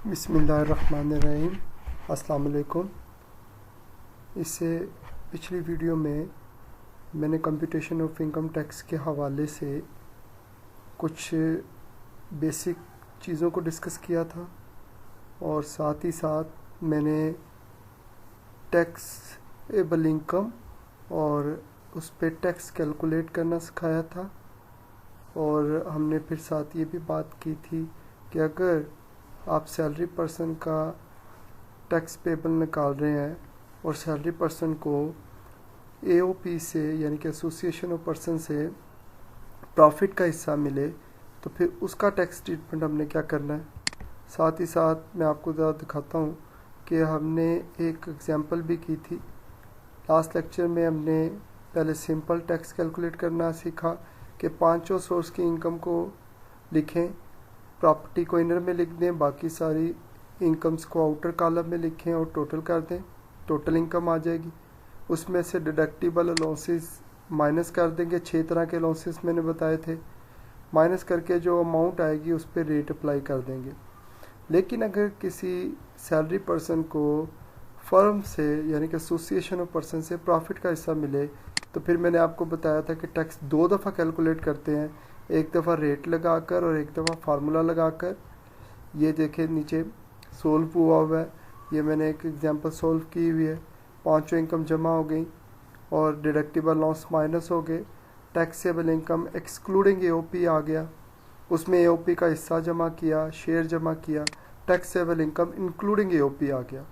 बिस्मिल्लाहिर्रहमानिर्रहीम। अस्सलाम वालेकुम। इससे पिछली वीडियो में मैंने कंप्यूटेशन ऑफ इनकम टैक्स के हवाले से कुछ बेसिक चीज़ों को डिस्कस किया था और साथ ही साथ मैंने टैक्सेबल इनकम और उस पे टैक्स कैलकुलेट करना सिखाया था। और हमने फिर साथ ये भी बात की थी कि अगर आप सैलरी पर्सन का टैक्स पेबल निकाल रहे हैं और सैलरी पर्सन को एओपी से यानी कि एसोसिएशन ऑफ पर्सन से प्रॉफिट का हिस्सा मिले तो फिर उसका टैक्स ट्रीटमेंट हमने क्या करना है। साथ ही साथ मैं आपको ज़रा दिखाता हूँ कि हमने एक एग्जांपल भी की थी। लास्ट लेक्चर में हमने पहले सिंपल टैक्स कैलकुलेट करना सीखा कि पांचों सोर्स की इनकम को लिखें, प्रॉपर्टी को इनर में लिख दें, बाकी सारी इनकम्स को आउटर कॉलम में लिखें और टोटल कर दें। टोटल इनकम आ जाएगी। उसमें से डिडक्टिबल अलाउंसेस माइनस कर देंगे। 6 तरह के अलाउंसेस मैंने बताए थे। माइनस करके जो अमाउंट आएगी उस पर रेट अप्लाई कर देंगे। लेकिन अगर किसी सैलरी पर्सन को फर्म से यानी कि एसोसिएशन ऑफ पर्सन से प्रॉफिट का हिस्सा मिले तो फिर मैंने आपको बताया था कि टैक्स 2 दफ़ा कैलकुलेट करते हैं, एक दफ़ा रेट लगाकर और एक दफ़ा फार्मूला लगाकर। ये देखें नीचे सोल्व हुआ है। ये मैंने एक एग्जांपल सोल्व की हुई है। पांचों इनकम जमा हो गई और डिडक्टिबल लॉस माइनस हो गए। टैक्सेबल इनकम एक्सक्लूडिंग एओपी आ गया, उसमें एओपी का हिस्सा जमा किया, शेयर जमा किया। टैक्सेबल इनकम इंक्लूडिंग एओपी आ गया।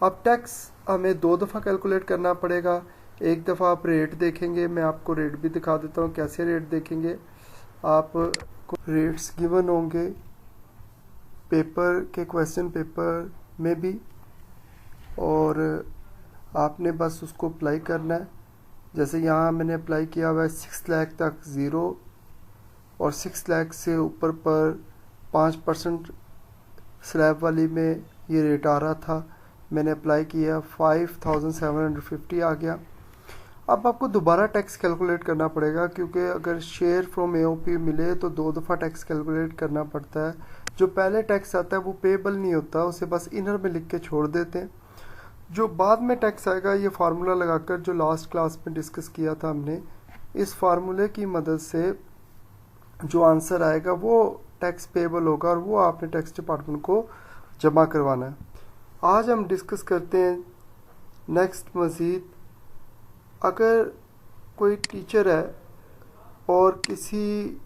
अब टैक्स हमें 2 दफ़ा कैलकुलेट करना पड़ेगा। एक दफ़ा आप रेट देखेंगे, मैं आपको रेट भी दिखा देता हूँ कैसे रेट देखेंगे। आप रेट्स गिवन होंगे पेपर के क्वेश्चन पेपर में भी और आपने बस उसको अप्लाई करना है। जैसे यहाँ मैंने अप्लाई किया हुआ है 6 लाख तक 0 और 6 लाख से ऊपर पर 5% स्लैब वाली में ये रेट आ रहा था। मैंने अप्लाई किया 5750 आ गया। अब आपको दोबारा टैक्स कैलकुलेट करना पड़ेगा क्योंकि अगर शेयर फ्रॉम एओपी मिले तो 2 दफ़ा टैक्स कैलकुलेट करना पड़ता है। जो पहले टैक्स आता है वो पेएबल नहीं होता, उसे बस इनर में लिख के छोड़ देते हैं। जो बाद में टैक्स आएगा ये फार्मूला लगाकर जो लास्ट क्लास में डिस्कस किया था हमने, इस फार्मूले की मदद से जो आंसर आएगा वो टैक्स पेएबल होगा और वो आपने टैक्स डिपार्टमेंट को जमा करवाना है। आज हम डिस्कस करते हैं नेक्स्ट मज़ीद। अगर कोई टीचर है और किसी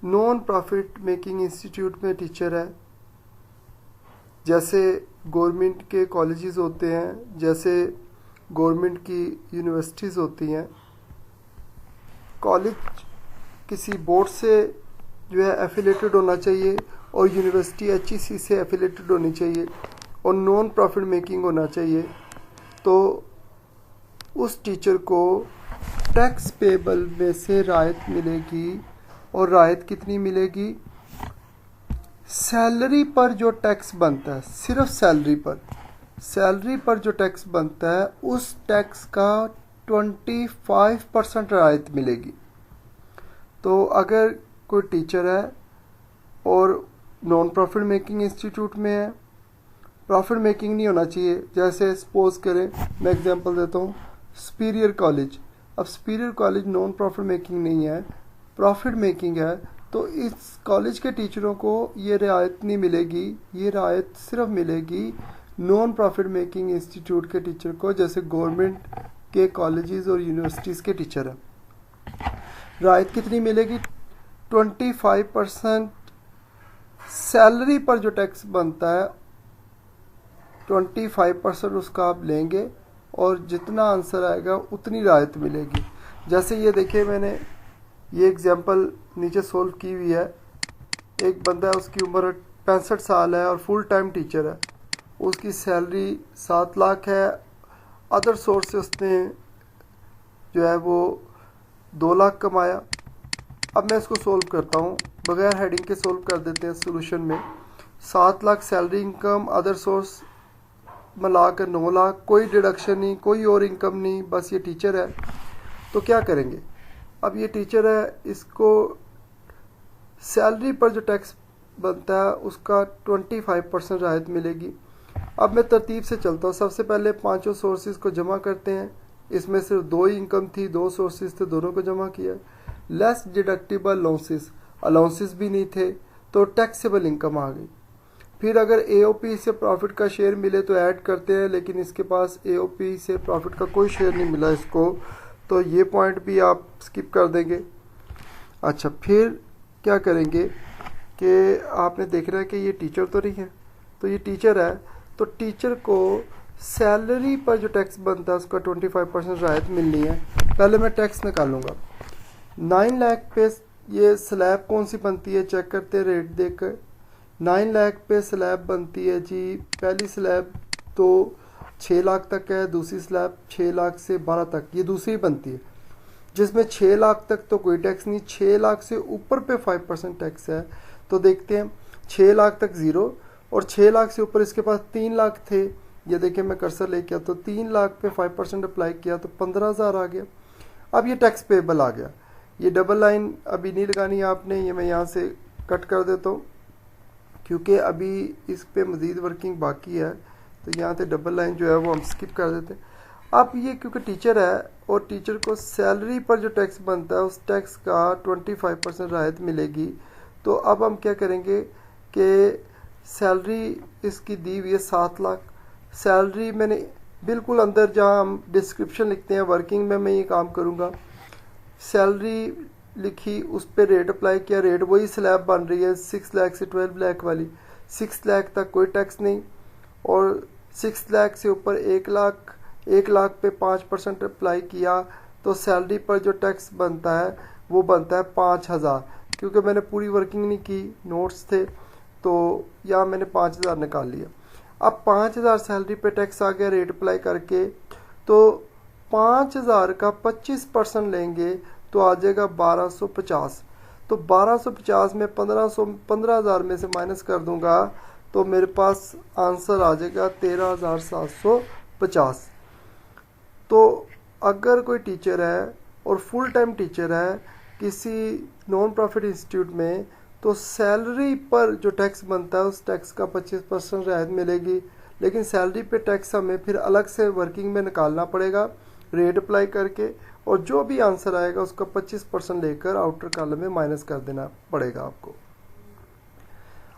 नॉन प्रॉफिट मेकिंग इंस्टीट्यूट में टीचर है, जैसे गवर्नमेंट के कॉलेजेस होते हैं, जैसे गवर्नमेंट की यूनिवर्सिटीज़ होती हैं, कॉलेज किसी बोर्ड से जो है एफिलेटेड होना चाहिए और यूनिवर्सिटी एचईसी से एफिलेटेड होनी चाहिए और नॉन प्रॉफिट मेकिंग होना चाहिए। तो उस टीचर को टैक्स पेबल में से राहत मिलेगी और राहत कितनी मिलेगी? सैलरी पर जो टैक्स बनता है, सिर्फ सैलरी पर जो टैक्स बनता है उस टैक्स का 25% राहत मिलेगी। तो अगर कोई टीचर है और नॉन प्रॉफिट मेकिंग इंस्टीट्यूट में है, प्रॉफिट मेकिंग नहीं होना चाहिए। जैसे सपोज करें, मैं एग्जांपल देता हूँ, सुपीरियर कॉलेज। अब superior college non profit making नहीं है, प्रॉफिट मेकिंग है, तो इस कॉलेज के टीचरों को ये रियायत नहीं मिलेगी। ये रियायत सिर्फ मिलेगी नॉन प्रॉफिट मेकिंग इंस्टीट्यूट के टीचर को, जैसे गवर्नमेंट के कॉलेजेस और यूनिवर्सिटीज़ के टीचर हैं। रियायत कितनी मिलेगी? 25%। सैलरी पर जो टैक्स बनता है 25% उसका आप लेंगे और जितना आंसर आएगा उतनी राहत मिलेगी। जैसे ये देखिए, मैंने ये एग्जांपल नीचे सोल्व की हुई है। एक बंदा है, उसकी उम्र 65 साल है और फुल टाइम टीचर है। उसकी सैलरी 7 लाख है। अदर सोर्स से उसने जो है वो 2 लाख कमाया। अब मैं इसको सोल्व करता हूँ, बगैर हेडिंग के सोल्व कर देते हैं सोल्यूशन में। 7 lakh salary income, other source मिलाकर 9 लाख, कोई डिडक्शन नहीं, कोई और इनकम नहीं, बस ये टीचर है। तो क्या करेंगे? अब ये टीचर है, इसको सैलरी पर जो टैक्स बनता है उसका 25% राहत मिलेगी। अब मैं तरतीब से चलता हूँ। सबसे पहले पांचों सोर्सेज को जमा करते हैं। इसमें सिर्फ 2 इनकम थी, 2 सोर्सेज थे, दोनों को जमा किया। लेस डिडक्टिबल अलाउंसेस भी नहीं थे, तो टैक्सेबल इनकम आ गई। फिर अगर एओपी से प्रॉफिट का शेयर मिले तो ऐड करते हैं, लेकिन इसके पास एओपी से प्रॉफिट का कोई शेयर नहीं मिला इसको, तो ये पॉइंट भी आप स्किप कर देंगे। अच्छा, फिर क्या करेंगे कि आपने देख रहा है कि ये टीचर तो नहीं है, तो ये टीचर है, तो टीचर को सैलरी पर जो टैक्स बनता है उसका 25% राहत मिलनी है। पहले मैं टैक्स निकालूंगा। 9 लाख पे ये स्लैब कौन सी बनती है चेक करते हैं रेट देखकर। 9 लाख पे स्लैब बनती है जी, पहली स्लैब तो 6 लाख तक है, दूसरी स्लैब 6 लाख से 12 तक, ये दूसरी बनती है जिसमें 6 लाख तक तो कोई टैक्स नहीं, 6 लाख से ऊपर पे 5% टैक्स है। तो देखते हैं 6 लाख तक 0 और 6 लाख से ऊपर इसके पास 3 लाख थे। ये देखिए मैं कर्सर लेके आया तो 3 लाख पे 5% अप्लाई किया तो 15,000 आ गया। अब ये टैक्स पेबल आ गया। ये डबल लाइन अभी नहीं लगानी आपने, ये मैं यहाँ से कट कर देता हूँ क्योंकि अभी इस पे मज़ीद वर्किंग बाकी है, तो यहाँ से डबल लाइन जो है वो हम स्किप कर देते हैं। अब ये क्योंकि टीचर है और टीचर को सैलरी पर जो टैक्स बनता है उस टैक्स का 25% राहत मिलेगी। तो अब हम क्या करेंगे कि सैलरी इसकी दी हुई है 7 लाख। सैलरी मैंने बिल्कुल अंदर जहाँ हम डिस्क्रिप्शन लिखते हैं वर्किंग में मैं ये काम करूँगा। सैलरी लिखी, उस पर रेट अप्लाई किया, रेट वही स्लैब बन रही है 6 लाख से 12 लाख वाली। 6 लाख तक कोई टैक्स नहीं और 6 लाख से ऊपर 1 लाख पे 5% अप्लाई किया तो सैलरी पर जो टैक्स बनता है वो बनता है 5,000। क्योंकि मैंने पूरी वर्किंग नहीं की, नोट्स थे, तो यहाँ मैंने 5,000 निकाल लिया। अब 5,000 सैलरी पे टैक्स आ गया रेट अप्लाई करके, तो 5,000 का 25% लेंगे तो आ जाएगा 1250। तो 1250 में 15,000 में से माइनस कर दूंगा तो मेरे पास आंसर आ जाएगा 13,750। तो अगर कोई टीचर है और फुल टाइम टीचर है किसी नॉन प्रॉफिट इंस्टीट्यूट में, तो सैलरी पर जो टैक्स बनता है उस टैक्स का 25% रियायत मिलेगी। लेकिन सैलरी पे टैक्स हमें फिर अलग से वर्किंग में निकालना पड़ेगा रेट अप्लाई करके, और जो भी आंसर आएगा उसका 25% लेकर आउटर कॉलम में माइनस कर देना पड़ेगा आपको।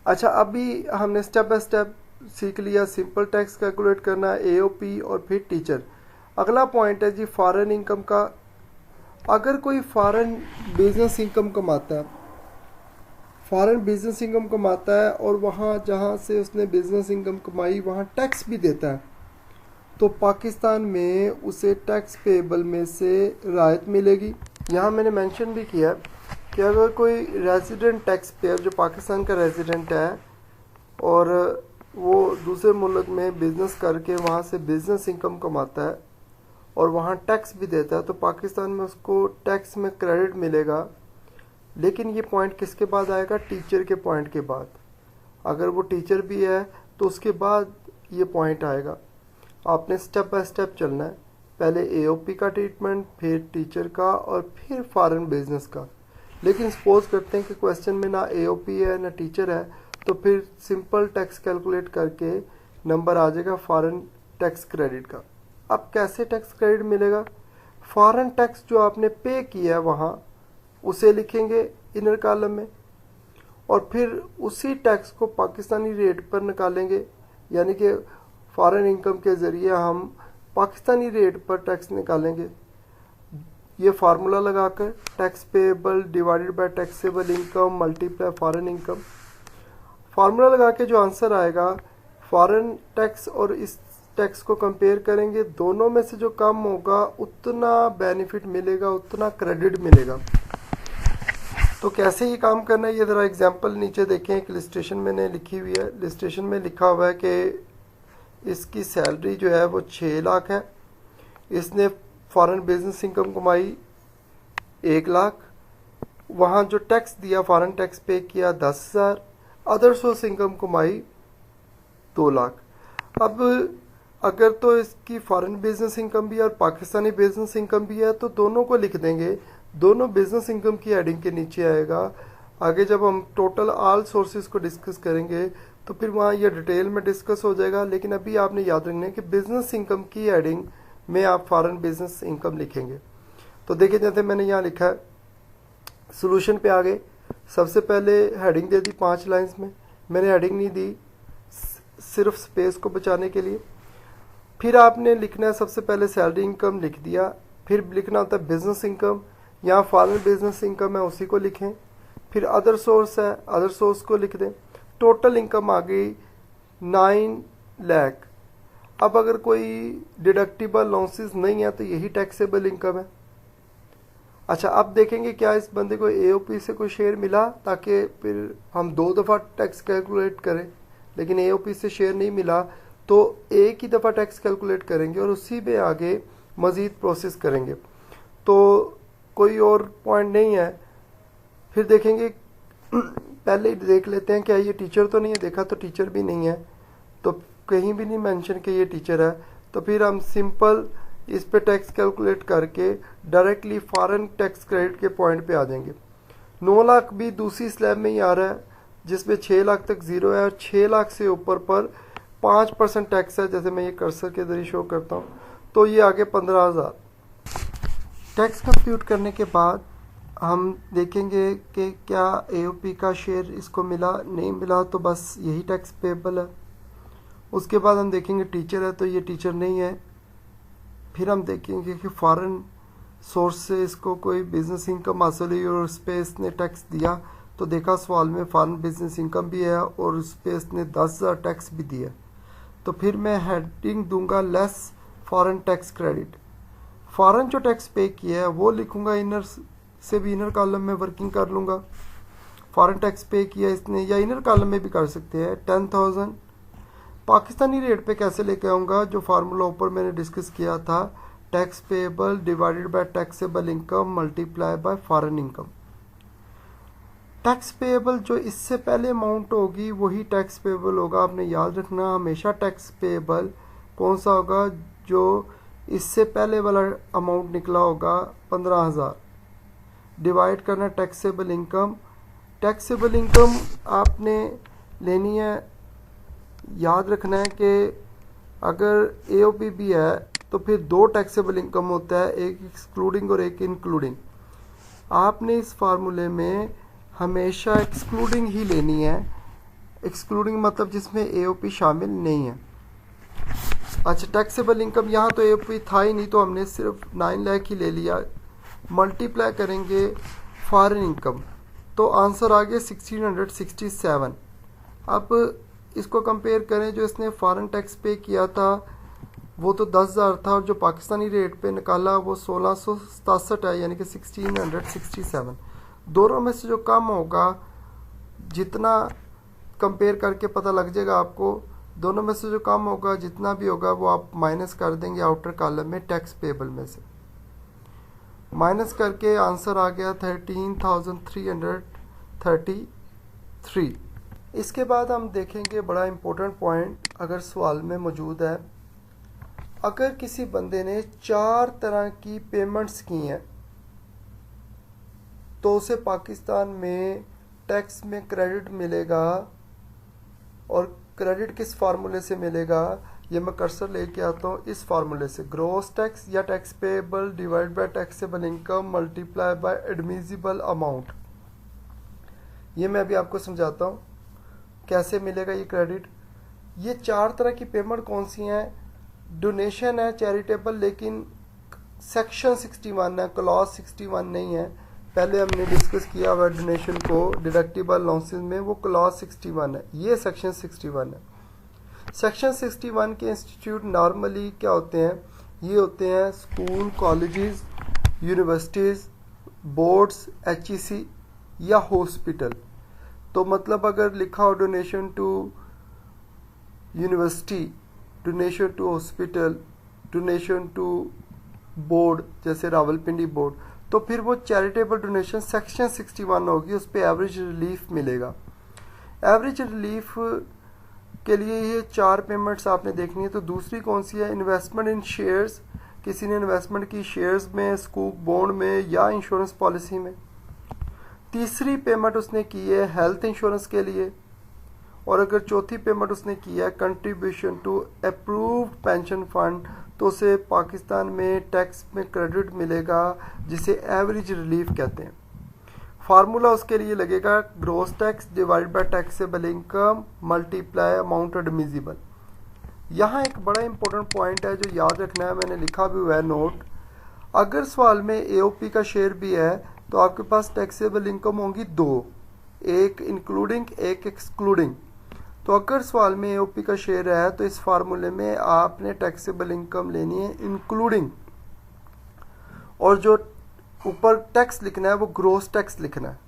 अच्छा, अभी हमने स्टेप बाय स्टेप सीख लिया सिंपल टैक्स कैलकुलेट करना, एओपी और फिर टीचर। अगला पॉइंट है जी फॉरेन इनकम का। अगर कोई फॉरेन बिजनेस इनकम कमाता है और वहाँ जहाँ से उसने बिजनेस इनकम कमाई वहाँ टैक्स भी देता है, तो पाकिस्तान में उसे टैक्स पेएबल में से राहत मिलेगी। यहाँ मैंने मेंशन भी किया कि अगर कोई रेजिडेंट टैक्स पेयर जो पाकिस्तान का रेजिडेंट है और वो दूसरे मुल्क में बिजनेस करके वहाँ से बिजनेस इनकम कमाता है और वहाँ टैक्स भी देता है, तो पाकिस्तान में उसको टैक्स में क्रेडिट मिलेगा। लेकिन ये पॉइंट किसके बाद आएगा? टीचर के पॉइंट के बाद। अगर वो टीचर भी है तो उसके बाद ये पॉइंट आएगा। आपने स्टेप बाय स्टेप चलना है, पहले एओपी का ट्रीटमेंट, फिर टीचर का और फिर फॉरेन बिजनेस का। लेकिन सपोज करते हैं कि क्वेश्चन में ना एओपी है ना टीचर है, तो फिर सिंपल टैक्स कैलकुलेट करके नंबर आ जाएगा फॉरेन टैक्स क्रेडिट का। अब कैसे टैक्स क्रेडिट मिलेगा? फॉरेन टैक्स जो आपने पे किया है वहाँ उसे लिखेंगे इनर कॉलम में, और फिर उसी टैक्स को पाकिस्तानी रेट पर निकालेंगे। यानी कि फॉरेन इनकम के ज़रिए हम पाकिस्तानी रेट पर टैक्स निकालेंगे। ये फार्मूला लगाकर tax payable divided by taxable income multiply foreign income, formula लगा के जो आंसर आएगा फॉरेन टैक्स और इस टैक्स को कंपेयर करेंगे, दोनों में से जो कम होगा उतना बेनिफिट मिलेगा, उतना क्रेडिट मिलेगा। तो कैसे ये काम करना है ये ज़रा एग्जांपल नीचे देखें, एक लिस्टेशन मैंने लिखी हुई है। लिस्टेशन में लिखा हुआ है कि इसकी सैलरी जो है वो 6 लाख है, इसने फॉरेन बिजनेस इनकम कमाई 1 लाख, वहाँ जो टैक्स दिया फॉरेन टैक्स पे किया 10,000, अदर सोर्स इनकम कमाई 2 लाख। अब अगर तो इसकी फॉरेन बिजनेस इनकम भी है और पाकिस्तानी बिजनेस इनकम भी है तो दोनों को लिख देंगे, दोनों बिजनेस इनकम की हेडिंग के नीचे आएगा आगे जब हम टोटल ऑल सोर्सेज को डिस्कस करेंगे तो फिर वहाँ ये डिटेल में डिस्कस हो जाएगा, लेकिन अभी आपने याद रखना है कि बिजनेस इनकम की हेडिंग में आप फॉरेन बिजनेस इनकम लिखेंगे। तो देखिए जैसे मैंने यहाँ लिखा है, सोल्यूशन पे आ गए, सबसे पहले हेडिंग दे दी 5 लाइंस में, मैंने हेडिंग नहीं दी सिर्फ स्पेस को बचाने के लिए। फिर आपने लिखना है सबसे पहले सैलरी इनकम लिख दिया, फिर लिखना होता है बिजनेस इनकम, यहाँ फॉरेन बिजनेस इनकम है उसी को लिखें, फिर अदर सोर्स है अदर सोर्स को लिख दें। टोटल इनकम आ गई 9 लाख। अब अगर कोई डिडक्टिबल लॉसेस नहीं है तो यही टैक्सेबल इनकम है। अच्छा, अब देखेंगे क्या इस बंदे को एओपी से कोई शेयर मिला, ताकि फिर हम 2 दफ़ा टैक्स कैलकुलेट करें, लेकिन एओपी से शेयर नहीं मिला तो एक ही दफ़ा टैक्स कैलकुलेट करेंगे और उसी पे आगे मज़ीद प्रोसेस करेंगे। तो कोई और पॉइंट नहीं है। फिर देखेंगे, पहले ही देख लेते हैं क्या ये टीचर तो नहीं है, देखा तो टीचर भी नहीं है, तो कहीं भी नहीं मेंशन कि ये टीचर है। तो फिर हम सिंपल इस पे टैक्स कैलकुलेट करके डायरेक्टली फॉरेन टैक्स क्रेडिट के पॉइंट पे आ जाएंगे। 9 लाख भी दूसरी स्लैब में ही आ रहा है, जिसमें 6 लाख तक जीरो है और 6 लाख से ऊपर पर 5% टैक्स है, जैसे मैं ये कर्सर के जरिए शो करता हूँ। तो ये आगे 15,000। टैक्स कंप्यूट करने के बाद हम देखेंगे कि क्या एओपी का शेयर इसको मिला, नहीं मिला तो बस यही टैक्स पेबल है। उसके बाद हम देखेंगे टीचर है तो ये टीचर नहीं है। फिर हम देखेंगे कि फॉरेन सोर्स से इसको कोई बिजनेस इनकम हासिल हुई और उस पर इसने टैक्स दिया, तो देखा सवाल में फॉरेन बिजनेस इनकम भी है और उस पर इसने 10,000 टैक्स भी दिया। तो फिर मैं हेडिंग दूंगा less foreign tax credit. Foreign जो टैक्स पे किया है वो लिखूंगा, इनर से भी इनर कॉलम में वर्किंग कर लूँगा। फॉरेन टैक्स पे किया इसने, या इनर कॉलम में भी कर सकते हैं, 10,000। पाकिस्तानी रेट पे कैसे लेके आऊँगा, जो फार्मूला ऊपर मैंने डिस्कस किया था, tax payable divided by taxable income multiply by foreign income. Tax payable जो इससे पहले अमाउंट होगी वही टैक्स पेएबल होगा। आपने याद रखना हमेशा टैक्स पेएबल कौन सा होगा, जो इससे पहले वाला अमाउंट निकला होगा 15,000, डिवाइड करना टैक्सेबल इनकम। टैक्सेबल इनकम आपने लेनी है, याद रखना है कि अगर एओपी भी है तो फिर 2 टैक्सेबल इनकम होता है, एक एक्सक्लूडिंग और एक इंक्लूडिंग। आपने इस फार्मूले में हमेशा एक्सक्लूडिंग ही लेनी है। एक्सक्लूडिंग मतलब जिसमें एओपी शामिल नहीं है। अच्छा, टैक्सेबल इनकम यहाँ तो एओपी था ही नहीं, तो हमने सिर्फ 9 लाख ही ले लिया। मल्टीप्लाई करेंगे फॉरेन इनकम तो आंसर आ गया 1667। अब इसको कंपेयर करें, जो इसने फॉरेन टैक्स पे किया था वो तो 10,000 था और जो पाकिस्तानी रेट पे निकाला वो 1667 है, यानी कि 1667। दोनों में से जो कम होगा, जितना कंपेयर करके पता लग जाएगा आपको, दोनों में से जो कम होगा जितना भी होगा वो आप माइनस कर देंगे आउटर कॉलम में टैक्स पेबल में से। माइनस करके आंसर आ गया 13,333। इसके बाद हम देखेंगे बड़ा इंपॉर्टेंट पॉइंट अगर सवाल में मौजूद है। अगर किसी बंदे ने 4 तरह की पेमेंट्स की हैं तो उसे पाकिस्तान में टैक्स में क्रेडिट मिलेगा। और क्रेडिट किस फार्मूले से मिलेगा, ये मैं कर्सर लेके आता हूँ इस फार्मूले से, ग्रॉस टैक्स या tax payable divide by taxable income multiply by admissible amount. ये मैं अभी आपको समझाता हूँ कैसे मिलेगा ये क्रेडिट। ये 4 तरह की पेमेंट कौन सी हैं, डोनेशन है चैरिटेबल, लेकिन सेक्शन 61 है, क्लॉज 61 नहीं है। पहले हमने डिस्कस किया हुआ डोनेशन को डिडक्टिबल लॉसेस में, वो क्लॉज 61 है, ये सेक्शन 61 है। सेक्शन 61 के इंस्टीट्यूट नॉर्मली क्या होते हैं, ये होते हैं school, colleges, universities, boards, HEC या हॉस्पिटल। तो मतलब अगर लिखा हो donation to university, donation to hospital, donation to board जैसे रावलपिंडी बोर्ड, तो फिर वो चैरिटेबल डोनेशन सेक्शन 61 होगी, उस पर एवरेज रिलीफ मिलेगा। एवरेज रिलीफ के लिए ये 4 पेमेंट्स आपने देखनी है। तो दूसरी कौन सी है, इन्वेस्टमेंट इन शेयर्स, किसी ने इन्वेस्टमेंट की शेयर्स में, स्कूल बॉन्ड में या इंश्योरेंस पॉलिसी में। तीसरी पेमेंट उसने की है हेल्थ इंश्योरेंस के लिए, और अगर चौथी पेमेंट उसने की है contribution to approved pension fund, तो उसे पाकिस्तान में टैक्स में क्रेडिट मिलेगा जिसे एवरेज रिलीफ कहते हैं। फार्मूला उसके लिए लगेगा gross tax divide by taxable income multiply amount admissible. यहाँ एक बड़ा इंपॉर्टेंट पॉइंट है जो याद रखना है, मैंने लिखा भी हुआ है नोट। अगर सवाल में एओपी का शेयर भी है तो आपके पास टैक्सेबल इनकम होंगी दो, एक इंक्लूडिंग एक एक्सक्लूडिंग। तो अगर सवाल में एओपी का शेयर है तो इस फार्मूले में आपने टैक्सेबल इनकम लेनी है इंक्लूडिंग, और जो ऊपर टैक्स लिखना है वो ग्रोस टैक्स लिखना है।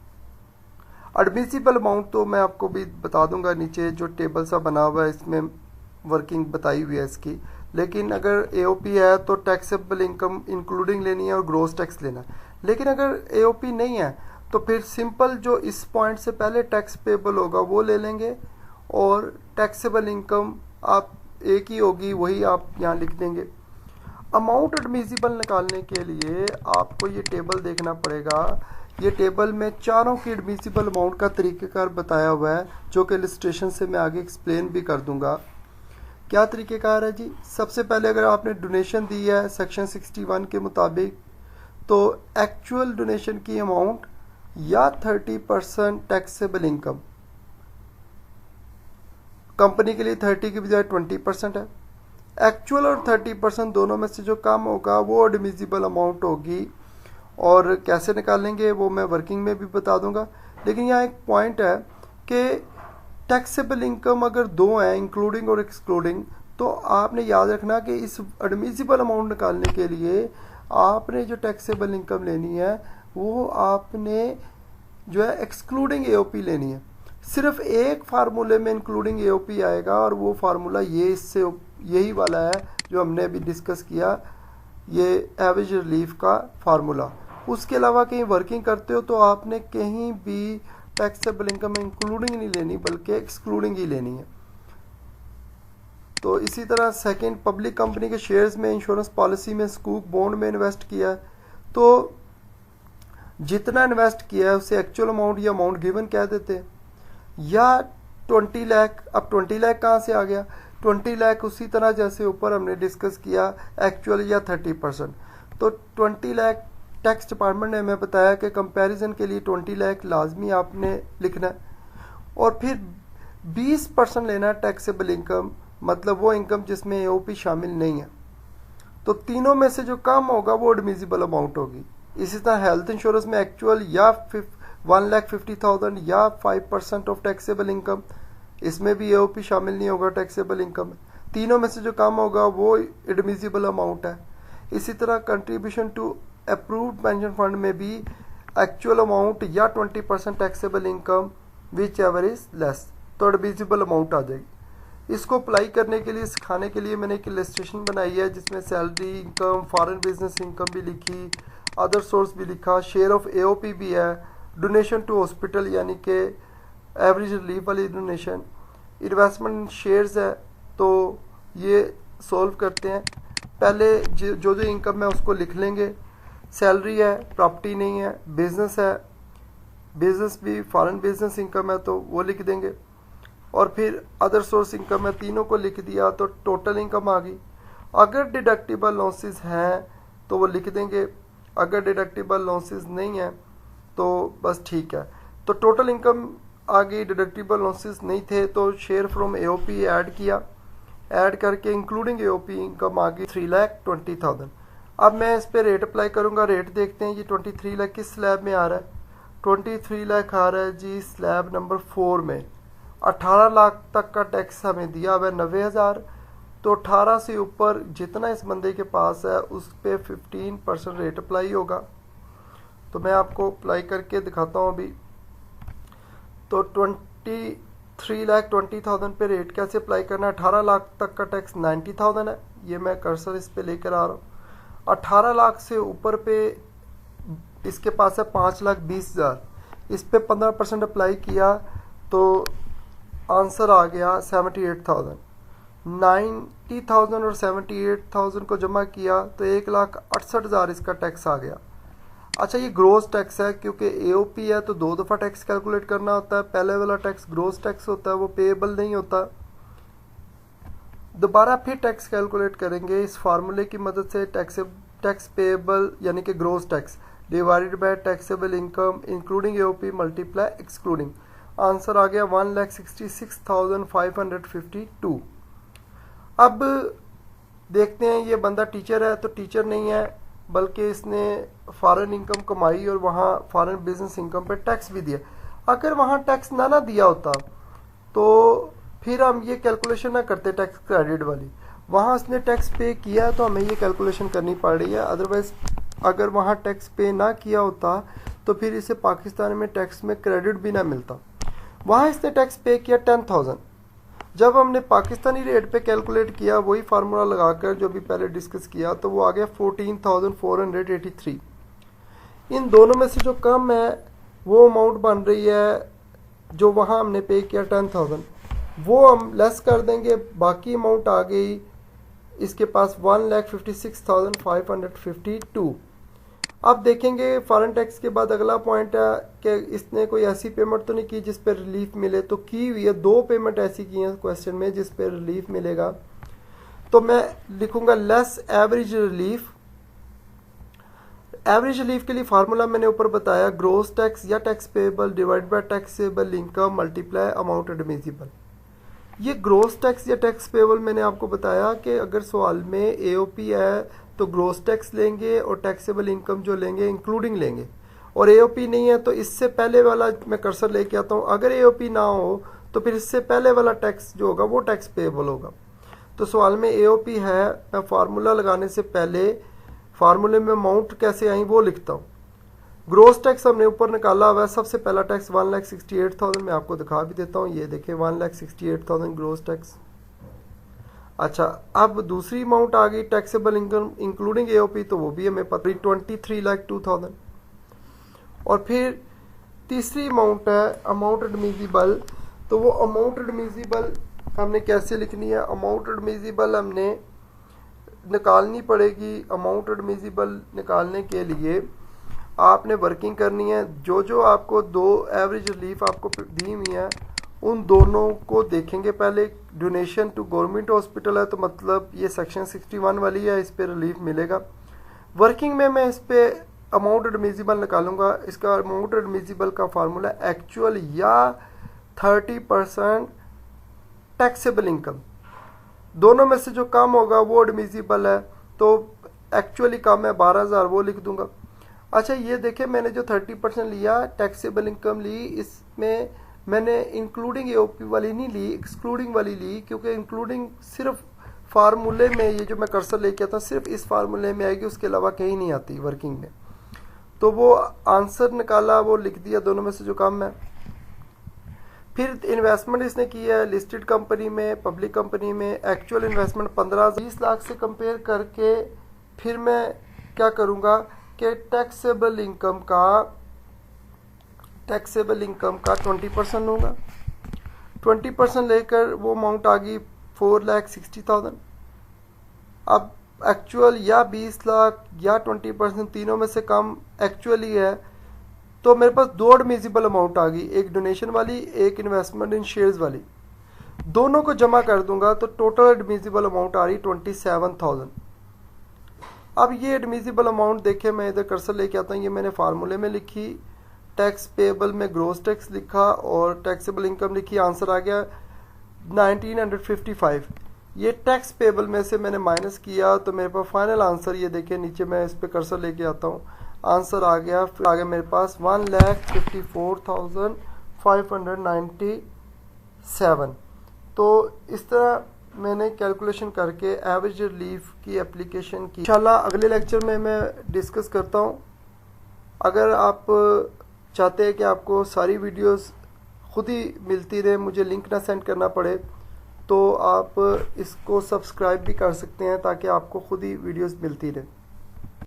एडमिसिबल अमाउंट तो मैं आपको भी बता दूंगा, नीचे जो टेबल सा बना हुआ है इसमें वर्किंग बताई हुई है इसकी। लेकिन अगर एओपी है तो टैक्सेबल इनकम इंक्लूडिंग लेनी है और ग्रोस टैक्स लेना है। लेकिन अगर एओपी नहीं है तो फिर सिंपल जो इस पॉइंट से पहले टैक्स पेबल होगा वो ले लेंगे, और टैक्सेबल इनकम आप एक ही होगी वही आप यहाँ लिख देंगे। अमाउंट एडमिसिबल निकालने के लिए आपको ये टेबल देखना पड़ेगा। ये टेबल में चारों की एडमिसिबल अमाउंट का तरीक़ेकार बताया हुआ है, जो कि इलस्ट्रेशन से मैं आगे एक्सप्लेन भी कर दूंगा। क्या तरीक़ेकार है जी? सबसे पहले अगर आपने डोनेशन दी है सेक्शन 61 के मुताबिक, तो एक्चुअल डोनेशन की अमाउंट या 30% टैक्सेबल इनकम, कंपनी के लिए 30 की बजाय 20% है। एक्चुअल और 30% दोनों में से जो कम होगा वो एडमिसिबल अमाउंट होगी, और कैसे निकालेंगे वो मैं वर्किंग में भी बता दूंगा। लेकिन यहाँ एक पॉइंट है कि टैक्सेबल इनकम अगर दो हैं इंक्लूडिंग और एक्सक्लूडिंग, तो आपने याद रखना कि इस एडमिसिबल अमाउंट निकालने के लिए आपने जो टैक्सेबल इनकम लेनी है वो आपने जो है एक्सक्लूडिंग एओपी लेनी है। सिर्फ एक फार्मूले में इंक्लूडिंग एओपी आएगा, और वो फार्मूला ये इससे यही वाला है जो हमने अभी डिस्कस किया, ये एवरेज रिलीफ का फार्मूला। उसके अलावा कहीं वर्किंग करते हो तो आपने कहीं भी टैक्सेबल इनकम इंक्लूडिंग नहीं लेनी बल्कि एक्सक्लूडिंग ही लेनी है। तो इसी तरह सेकंड, पब्लिक कंपनी के शेयर्स में, इंश्योरेंस पॉलिसी में, स्कूक बॉन्ड में इन्वेस्ट किया है, तो जितना इन्वेस्ट किया है उसे एक्चुअल अमाउंट या अमाउंट गिवन कह देते हैं। या 20 लाख, अब 20 लाख कहाँ से आ गया? 20 लाख उसी तरह जैसे ऊपर हमने डिस्कस किया एक्चुअल या 30%। तो 20 लाख टैक्स डिपार्टमेंट ने हमें बताया कि कंपैरिजन के लिए 20 लाख लाजमी आपने लिखना है, और फिर 20% लेना है टैक्सेबल इनकम, मतलब वो इनकम जिसमें एओपी शामिल नहीं है। तो तीनों में से जो कम होगा वो एडमिसिबल अमाउंट होगी। इसी तरह हेल्थ इंश्योरेंस में एक्चुअल या 1,50,000 या 5% ऑफ टैक्सेबल इनकम, इसमें भी एओपी शामिल नहीं होगा टैक्सेबल इनकम। तीनों में से जो कम होगा वो एडमिसिबल अमाउंट है। इसी तरह contribution to approved pension fund में भी एक्चुअल अमाउंट या 20% taxable income whichever is less, तो एडमिसिबल अमाउंट आ जाएगी। इसको अप्लाई करने के लिए, सिखाने के लिए मैंने एक इलस्ट्रेशन बनाई है जिसमें salary income, foreign business income भी लिखी, अदर सोर्स भी लिखा, शेयर ऑफ एओपी भी है, डोनेशन टू हॉस्पिटल यानी कि एवरेज रिलीफ वाली डोनेशन, इन्वेस्टमेंट शेयर्स है। तो ये सॉल्व करते हैं। पहले जो इनकम है उसको लिख लेंगे। सैलरी है, प्रॉपर्टी नहीं है, बिजनेस है, बिजनेस भी फॉरेन बिजनेस इनकम है तो वो लिख देंगे, और फिर अदर सोर्स इनकम है, तीनों को लिख दिया तो टोटल इनकम आ गई। अगर डिडक्टिबल लॉसेस हैं तो वो लिख देंगे, अगर डिडक्टिबल लॉसेस नहीं है तो बस ठीक है। तो टोटल इनकम आ गई, डिडक्टिबल लॉसेस नहीं थे तो शेयर फ्रॉम एओपी ऐड किया, ऐड करके इंक्लूडिंग एओपी इनकम आ गई 3,20,000। अब मैं इस पे रेट अप्लाई करूंगा। रेट देखते हैं, ये 23 लाख किस स्लैब में आ रहा है? 23 लाख आ रहा है जी स्लैब नंबर 4 में। 18 लाख तक का टैक्स हमें दिया हुआ है 90,000, तो 18 से ऊपर जितना इस बंदे के पास है उस पे 15% रेट अप्लाई होगा। तो मैं आपको अप्लाई करके दिखाता हूँ अभी। तो 23,20,000 पे रेट कैसे अप्लाई करना है? 18 लाख तक का टैक्स 90,000 है, ये मैं कर्सर इस पे लेकर आ रहा हूँ। 18 लाख से ऊपर पे इसके पास है 5,20,000, इस पे 15% अप्लाई किया तो आंसर आ गया 78,000। 90,000 और 78,000 को जमा किया तो 1,68,000 इसका टैक्स आ गया। अच्छा, ये ग्रोस टैक्स है, क्योंकि एओपी है तो 2 दफ़ा टैक्स कैलकुलेट करना होता है। पहले वाला टैक्स ग्रोस टैक्स होता है, वो पेएबल नहीं होता। दोबारा फिर टैक्स कैलकुलेट करेंगे इस फार्मूले की मदद से। टैक्स पेएबल यानी कि gross tax divided by taxable income including AOP multiply excluding. Answer आ गया 1,66,552। अब देखते हैं, ये बंदा टीचर है तो टीचर नहीं है, बल्कि इसने फॉरेन इनकम कमाई और वहाँ फॉरेन बिजनेस इनकम पे टैक्स भी दिया। अगर वहाँ टैक्स ना दिया होता तो फिर हम ये कैलकुलेशन ना करते टैक्स क्रेडिट वाली। वहाँ उसने टैक्स पे किया है तो हमें ये कैलकुलेशन करनी पड़ रही है। अदरवाइज अगर वहाँ टैक्स पे ना किया होता तो फिर इसे पाकिस्तान में टैक्स में क्रेडिट भी ना मिलता। वहाँ इसने टैक्स पे किया 10,000। जब हमने पाकिस्तानी रेट पे कैलकुलेट किया वही फार्मूला लगाकर जो भी पहले डिस्कस किया, तो वो आ गया 14,483। इन दोनों में से जो कम है वो अमाउंट बन रही है जो वहाँ हमने पे किया 10,000, वो हम लेस कर देंगे, बाकी अमाउंट आ गई इसके पास 1,56,552। अब देखेंगे फॉरेन टैक्स के बाद अगला पॉइंट है कि इसने कोई ऐसी पेमेंट तो नहीं की जिस पर रिलीफ मिले। तो की हुई है 2 पेमेंट ऐसी की हैं क्वेश्चन में जिस पर रिलीफ मिलेगा। तो मैं लिखूंगा less average relief. Average relief के लिए फार्मूला मैंने ऊपर बताया, ग्रोस टैक्स या tax payable divide by taxable income multiply amount admissible. ये ग्रोस टैक्स या टैक्स पेएबल मैंने आपको बताया कि अगर सवाल में एओपी है तो ग्रोस टैक्स लेंगे और टैक्सेबल इनकम जो लेंगे इंक्लूडिंग लेंगे, और एओपी नहीं है तो इससे पहले वाला मैं कर्सर लेके आता हूँ। अगर एओपी ना हो तो फिर इससे पहले वाला टैक्स जो होगा वो टैक्स पेएबल होगा। तो सवाल में एओपी है, मैं फार्मूला लगाने से पहले फार्मूले में अमाउंट कैसे आई वो लिखता हूँ। ग्रोस टैक्स हमने ऊपर निकाला हुआ है। सबसे पहला टैक्स 1,68,000 मैं आपको दिखा भी देता हूँ, ये देखें 1,68,000 ग्रोस टैक्स। अच्छा, अब दूसरी अमाउंट आ गई टैक्सेबल इनकम इंक्लूडिंग एओपी, तो वो भी हमें पता 23,02,000। और फिर तीसरी अमाउंट है अमाउंट एडमिसिबल। तो वो अमाउंट एडमिसिबल हमने कैसे लिखनी है? अमाउंट एडमिसिबल हमने निकालनी पड़ेगी। अमाउंट एडमिसिबल निकालने के लिए आपने वर्किंग करनी है। जो जो आपको 2 एवरेज रिलीफ आपको दी हुई है उन दोनों को देखेंगे पहले। डोनेशन टू गवर्नमेंट हॉस्पिटल है तो मतलब ये सेक्शन 61 वाली है, इस पे रिलीफ मिलेगा। वर्किंग में मैं इस पे अमाउंट एडमिसिबल निकालूंगा। इसका अमाउंट एडमिसिबल का फार्मूला एक्चुअल या 30% टैक्सेबल इनकम, दोनों में से जो कम होगा वो एडमिसिबल है। तो एक्चुअली कम है 12,000, वो लिख दूंगा। अच्छा, ये देखें मैंने जो 30% लिया टैक्सेबल इनकम ली, इसमें मैंने इंक्लूडिंग एओपी वाली नहीं ली, एक्सक्लूडिंग वाली ली, क्योंकि इंक्लूडिंग सिर्फ फार्मूले में, ये जो मैं कर्सर लेके आता हूँ सिर्फ इस फार्मूले में आएगी, उसके अलावा कहीं नहीं आती वर्किंग में। तो वो आंसर निकाला, वो लिख दिया दोनों में से जो कम है। फिर इन्वेस्टमेंट इसने की है लिस्टेड कंपनी में, पब्लिक कंपनी में। एक्चुअल इन्वेस्टमेंट 15-20 लाख से कंपेयर करके फिर मैं क्या करूँगा कि टैक्सेबल इनकम का 20% लूँगा। 20% लेकर वो अमाउंट आ गई 4,60,000। अब एक्चुअल या 20 लाख या 20%, तीनों में से कम एक्चुअली है, तो मेरे पास 2 एडमिसिबल अमाउंट आ गई, एक डोनेशन वाली, एक इन्वेस्टमेंट इन शेयर्स वाली। दोनों को जमा कर दूंगा तो टोटल एडमिसिबल अमाउंट आ रही 27,000। अब ये एडमिसिबल अमाउंट देखे, मैं इधर कर्सर लेके आता हूँ, ये मैंने फार्मूले में लिखी, टैक्स पेएबल में ग्रोस टैक्स लिखा और टैक्सेबल इनकम लिखी। आंसर आ गया 1955। ये टैक्स पेएबल में से मैंने माइनस किया तो मेरे पास फाइनल आंसर ये देखिए नीचे, मैं इस पे कर्सर लेके आता हूँ, आंसर आ गया मेरे पास 1,54,597। तो इस तरह मैंने कैलकुलेशन करके एवरेज रिलीफ की एप्लीकेशन की। इंशाल्लाह अगले लेक्चर में मैं डिस्कस करता हूँ। अगर आप चाहते हैं कि आपको सारी वीडियोस खुद ही मिलती रहे, मुझे लिंक ना सेंड करना पड़े, तो आप इसको सब्सक्राइब भी कर सकते हैं ताकि आपको खुद ही वीडियोस मिलती रहे।